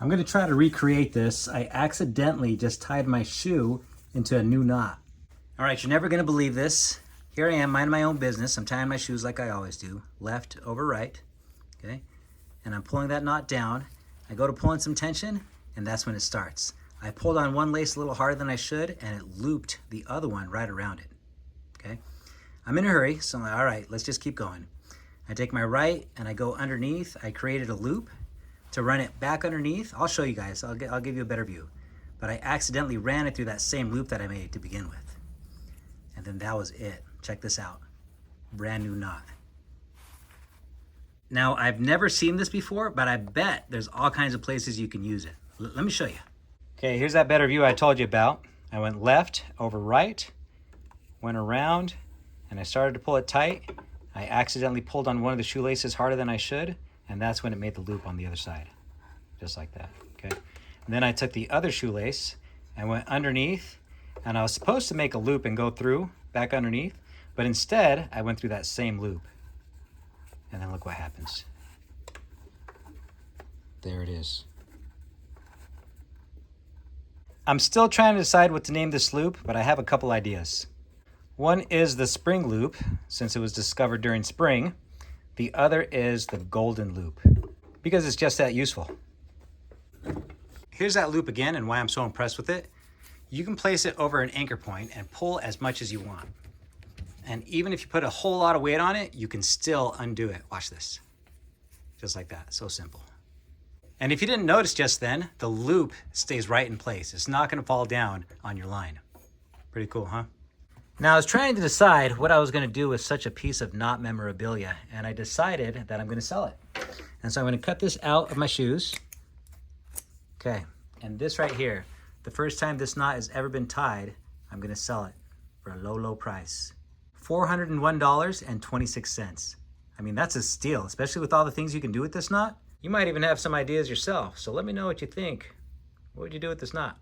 I'm gonna try to recreate this. I accidentally just tied my shoe into a new knot. All right, you're never gonna believe this. Here I am, minding my own business. I'm tying my shoes like I always do, left over right, okay? And I'm pulling that knot down. I go to pull in some tension, and that's when it starts. I pulled on one lace a little harder than I should, and it looped the other one right around it, okay? I'm in a hurry, so I'm like, all right, let's just keep going. I take my right, and I go underneath. I created a loop to run it back underneath. I'll show you guys, I'll give you a better view. But I accidentally ran it through that same loop that I made to begin with. And then that was it. Check this out, brand new knot. Now, I've never seen this before, but I bet there's all kinds of places you can use it. Let me show you. Okay, here's that better view I told you about. I went left over right, went around, and I started to pull it tight. I accidentally pulled on one of the shoelaces harder than I should, and that's when it made the loop on the other side, just like that, okay? And then I took the other shoelace and went underneath, and I was supposed to make a loop and go through, back underneath, but instead, I went through that same loop. And then look what happens. There it is. I'm still trying to decide what to name this loop, but I have a couple ideas. One is the spring loop, since it was discovered during spring. The other is the golden loop, because it's just that useful. Here's that loop again and why I'm so impressed with it. You can place it over an anchor point and pull as much as you want. And even if you put a whole lot of weight on it, you can still undo it. Watch this. Just like that, so simple. And if you didn't notice just then, the loop stays right in place. It's not gonna fall down on your line. Pretty cool, huh? Now I was trying to decide what I was gonna do with such a piece of knot memorabilia, and I decided that I'm gonna sell it. And so I'm gonna cut this out of my shoes. Okay, and this right here, the first time this knot has ever been tied, I'm gonna sell it for a low, low price. $401.26. I mean, that's a steal, especially with all the things you can do with this knot. You might even have some ideas yourself, so let me know what you think. What would you do with this knot?